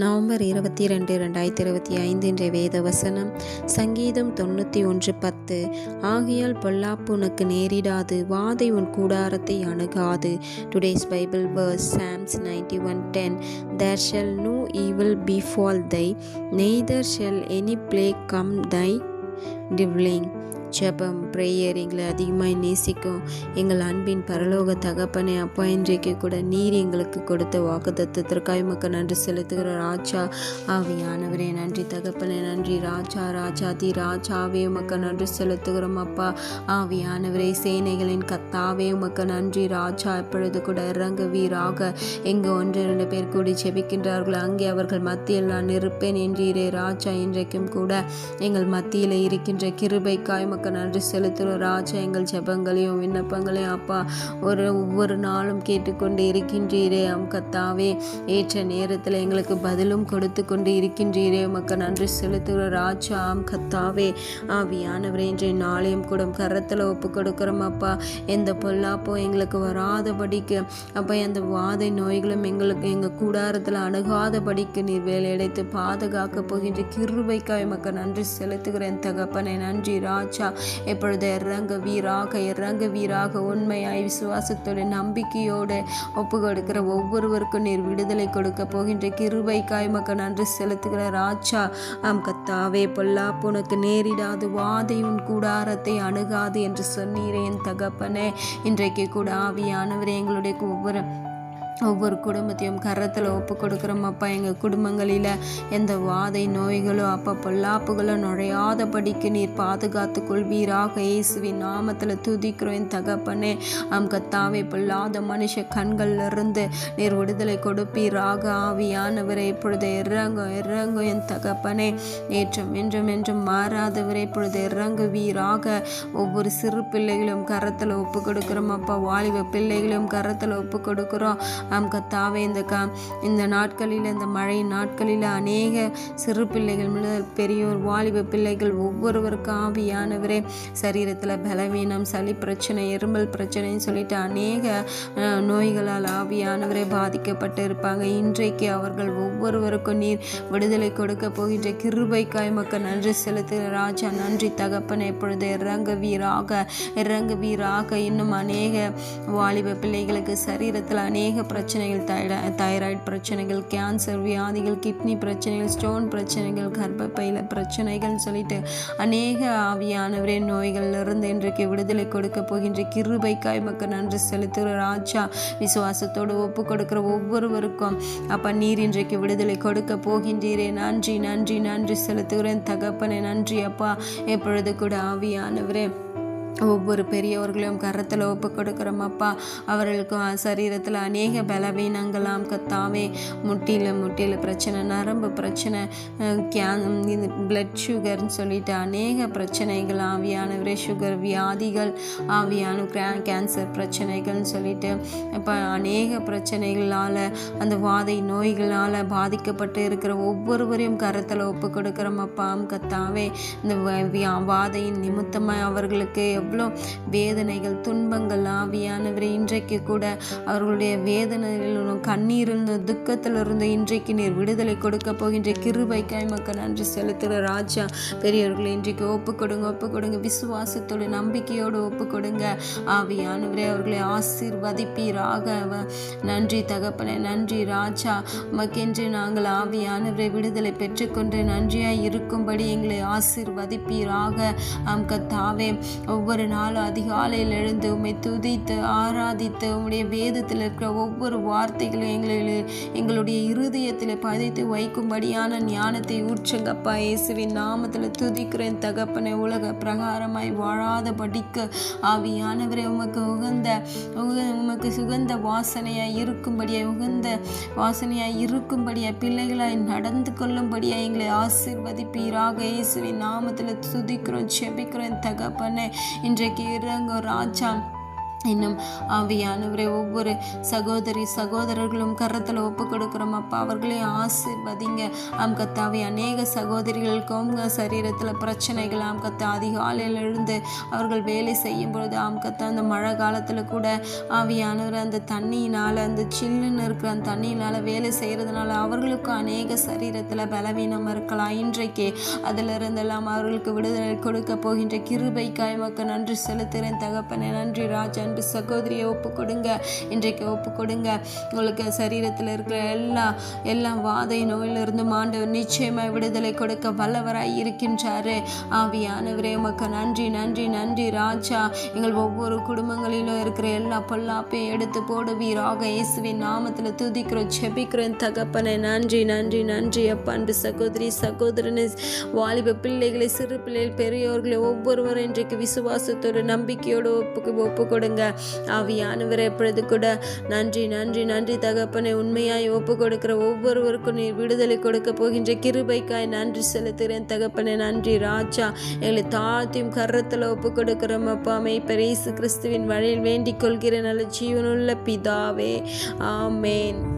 November 22, 2025 இன்றைய வேத வசனம் சங்கீதம் 91:10. ஆகையால் பொல்லாப்பு உனக்கு நேரிடாது, வாதை உன் கூடாரத்தை அணுகாது. Today's Bible verse Psalms 91:10. There shall no evil befall thee, neither shall any plague come thy dwelling. ஜெபம் பிரேயர் எங்களை அதிகமாக நேசிக்கும் எங்கள் அன்பின் பரலோக தகப்பனே அப்பா, இன்றைக்கு கூட நீர் எங்களுக்கு கொடுத்த வாக்குத்தத்தத்திற்காக உமக்கு நன்றி செலுத்துகிற ராஜா ஆவியானவரே. நன்றி தகப்பனே, நன்றி ராஜா, ராஜாதி ராஜாவே உமக்கு நன்றி செலுத்துகிறோம் அப்பா. ஆவியானவரே, சேனைகளின் கத்தாவே உமக்கு நன்றி ராஜா. இப்பொழுது கூட இறங்குவீராக. எங்கே 1-2 பேர் கூடி ஜெபிக்கின்றார்கள் அங்கே அவர்கள் மத்தியில் நான் இருப்பேன் என்றீரே ராஜா. இன்றைக்கும் கூட எங்கள் மத்தியில் இருக்கின்ற கிருபைக்காய் உமக்கு நன்றி செலுத்துகிறோம் ராஜா. எங்கள் ஜெபங்களையும் விண்ணப்பங்களையும் அப்பா ஒவ்வொரு நாளும் கேட்டுக்கொண்டு இருக்கின்றீரே கத்தாவே. ஏற்ற நேரத்தில் எங்களுக்கு பதிலும் கொடுத்து கொண்டு இருக்கின்றீரே உமக்கு நன்றி செலுத்துகிற ராஜா கத்தாவே. ஆவியானவரே, இன்றைய நாளையும் கூட கரத்தில் ஒப்பு கொடுக்குறோம் அப்பா. எந்த பொல்லாப்போ எங்களுக்கு வராதபடிக்கு அப்பா, எந்த வாதை நோய்களும் எங்கள் கூடாரத்தில் அணுகாதபடிக்கு நீர் வேலையடைத்து பாதுகாக்க போகின்ற கிருபைக்காய் உமக்கு நன்றி செலுத்துகிறேன் தகப்பனே. நன்றி ராஜா. எப்பொழுது இறங்க வீராக உண்மையாய் விசுவாசத்தோடு நம்பிக்கையோடு ஒப்பு கொடுக்கிற ஒவ்வொருவருக்கும் நீர் விடுதலை கொடுக்க போகின்ற கிருபைக்காய் உமக்கு நன்றி செலுத்துகிற ராஜா கத்தாவே. பொல்லாப்பு உனக்கு நேரிடாது, வாதை உன் கூடாரத்தை அணுகாது என்று சொன்னீரே என் தகப்பனே. இன்றைக்கு கூட ஆவியானவரே, எங்களுடைய ஒவ்வொரு குடும்பத்தையும் கரத்தில் ஒப்பு கொடுக்குறோம் அப்பா. எங்கள் குடும்பங்களில் எந்த வாதை நோய்களோ அப்பா பொல்லாப்புகளோ நுழையாதபடிக்கு நீர் பாதுகாத்து கொள்வீராக. இயேசுவின் நாமத்தில் துதிக்கிறோம் என் தகப்பனே. கத்தாவே, பொல்லாத மனுஷ கண்களிலிருந்து நீர் விடுதலை கொடுப்பீராக. ஆவியானவரை இப்பொழுது இறங்கும் என் தகப்பனே. ஏற்றம் என்றும் மாறாதவரை இப்பொழுது இறங்குவீராக. ஒவ்வொரு சிறு பிள்ளைகளும் கரத்தில் ஒப்பு கொடுக்குறோம் அப்பா. வாலிப பிள்ளைகளும் கரத்தில் ஒப்பு கொடுக்குறோம் கத்தாவே. இந்த நாட்களில், இந்த மழை நாட்களில் அநேக சிறு பிள்ளைகள் முதல் பெரியோர் வாலிப பிள்ளைகள் ஒவ்வொருவருக்கும் ஆவியானவரே சரீரத்தில் பலவீனம், சளி பிரச்சனை, எறும்பல் பிரச்சனைன்னு சொல்லிட்டு அநேக நோய்களால் ஆவியானவரே பாதிக்கப்பட்டு இருப்பாங்க. இன்றைக்கு அவர்கள் ஒவ்வொருவருக்கும் நீர் விடுதலை கொடுக்க போகின்ற கிருபைக்காய் உமக்கு நன்றி செலுத்துகிற ராஜா. நன்றி தகப்பனே. எப்பொழுது இறங்குவீராக. இன்னும் அநேக வாலிப பிள்ளைகளுக்கு சரீரத்தில் அநேக பிரச்சனைகள், தைராய்டு பிரச்சனைகள், கேன்சர் வியாதிகள், கிட்னி பிரச்சனைகள், ஸ்டோன் பிரச்சனைகள், கர்ப்பப்பையில பிரச்சனைகள் சொல்லிட்டு அநேக ஆவியானவரே நோய்களிலிருந்து இன்றைக்கு விடுதலை கொடுக்க போகின்ற கிருபைக்காய் உமக்கு நன்றி செலுத்துகிற ராஜா. விசுவாசத்தோடு ஒப்பு கொடுக்கிற ஒவ்வொருவருக்கும் அப்பா நீர் இன்றைக்கு விடுதலை கொடுக்க போகின்றீரே. நன்றி செலுத்துகிறேன் தகப்பனே. நன்றி அப்பா. எப்பொழுது கூட ஆவியானவரே ஒவ்வொரு பெரியவர்களையும் கரத்தில் ஒப்பு கொடுக்குறோம் அப்பா. அவர்களுக்கு சரீரத்தில் அநேக பலவீனங்களாம் கத்தாவே. முட்டியில் பிரச்சனை, நரம்பு பிரச்சனை, பிளட் சுகர்னு சொல்லிட்டு அநேக பிரச்சனைகள் ஆவியானவரே. சுகர் வியாதிகள் ஆவியான கேன்சர் பிரச்சனைகள்னு சொல்லிட்டு இப்போ அநேக பிரச்சனைகளால், அந்த வாதை நோய்களால் பாதிக்கப்பட்டு இருக்கிற ஒவ்வொருவரையும் கரத்தில் ஒப்பு கொடுக்குறோம் அப்பா கத்தாவே. இந்த வாதையின் நிமித்தமாக அவர்களுக்கு எவ்வளோ வேதனைகள், துன்பங்கள் ஆவியானவரே. இன்றைக்கு கூட அவர்களுடைய வேதனையிலும் கண்ணீரிலிருந்து துக்கத்திலிருந்து இன்றைக்கு நீர் விடுதலை கொடுக்க போகின்ற கிருபைக்காய் உமக்கு நன்றி செலுத்துகிற ராஜா. பெரியவர்களை இன்றைக்கு ஒப்பு கொடுங்க. விசுவாசத்தோடு நம்பிக்கையோடு ஒப்பு கொடுங்க ஆவியானவரே. அவர்களை ஆசீர்வதிப்பீராக. நன்றி தகப்பனே. நன்றி ராஜா. உமக்கென்று நாங்கள் ஆவியானவரை விடுதலை பெற்றுக்கொண்டு நன்றியாய் இருக்கும்படி எங்களை ஆசீர்வதிப்பீராக கத்தாவே. ஒவ்வொரு நாளும் அதிகாலையில் எழுந்து உம்மை துதித்து ஆராதித்து உம்முடைய வேதத்தில் இருக்கிற ஒவ்வொரு வார்த்தைகளும் எங்களுடைய இருதயத்தில் பதித்து வைக்கும்படியான ஞானத்தை ஊற்றுங்கப்பா. இயேசுவின் நாமத்தில் துதிக்கிறேன் தகப்பனை. உலக பிரகாரமாய் வாழாதபடிக்கு ஆவியானவரை உமக்கு சுகந்த வாசனையாய் இருக்கும்படியாய் பிள்ளைகளாய் நடந்து கொள்ளும்படியாய் எங்களை ஆசீர்வதிப்பீராக. இயேசுவின் நாமத்தில் துதிக்கிறோம், செபிக்கிறேன் தகப்பனை. இன்றைக்கு இறங்கும் ராஜா. இன்னும் ஆவியானவரே ஒவ்வொரு சகோதரர்களும் கரத்தில் ஒப்பு கொடுக்குறோம் அப்பா. அவர்களே ஆசீர்வதிங்க. கத்தாவே அநேக சகோதரிகளுக்கும் சரீரத்தில் பிரச்சனைகள் கத்தா அதிகாலையில் எழுந்து அவர்கள் வேலை செய்யும் பொழுது கத்தா அந்த மழை காலத்தில் கூட ஆவியானவர் அந்த தண்ணியினால் அந்த சில்லுன்னு இருக்கிற அந்த தண்ணியினால் வேலை செய்கிறதுனால அவர்களுக்கும் அநேக சரீரத்தில் பலவீனம் இருக்கலாம். இன்றைக்கு அதிலிருந்தெல்லாம் அவர்களுக்கு விடுதலை கொடுக்க போகின்ற கிருபைக்காய் மக்கள் நன்றி செலுத்துகிறேன் தகப்பனே. நன்றி ராஜா. சகோதரியை ஒப்பு கொடுங்க. இன்றைக்கு ஒப்பு கொடுங்க. உங்களுக்கு சரீரத்தில் இருக்கிற எல்லா வாதை நோயிலிருந்து ஆண்டவர் நிச்சயமாய் விடுதலை கொடுக்க வல்லவராய் இருக்கின்றாரு. ஆவியானவரே உமக்கு நன்றி நன்றி நன்றி ராஜா. எங்கள் ஒவ்வொரு குடும்பங்களிலும் இருக்கிற எல்லா பொல்லாப்பையும் எடுத்து போடுவீராக. இயேசுவின் நாமத்தில் துதிக்கிறோம் செபிக்கிறோம் தகப்பனே. நன்றி நன்றி நன்றி அப்பா. அன்பு சகோதரனை வாலிப பிள்ளைகளை சிறு பிள்ளைகள் பெரியோர்களை ஒவ்வொருவரும் இன்றைக்கு விசுவாசத்தோடு நம்பிக்கையோடு ஒப்பு கொடுங்க. ஆவியானவரே எப்பொழுது கூட நன்றி நன்றி நன்றி தகப்பனை. உண்மையாய் ஒப்பு கொடுக்கிற ஒவ்வொருவருக்கும் நீர் விடுதலை கொடுக்க போகின்ற கிருபைக்காய் நன்றி செலுத்துகிறேன் தகப்பனை. நன்றி ராஜா. எங்களை தாழ்த்தியும் கரத்தில் ஒப்பு கொடுக்கிறோம் அப்பா. மேய்ப்பர் இயேசு கிறிஸ்துவின் வழியில் வேண்டிக் கொள்கிற நல்ல ஜீவனுள்ள பிதாவே, ஆமேன்.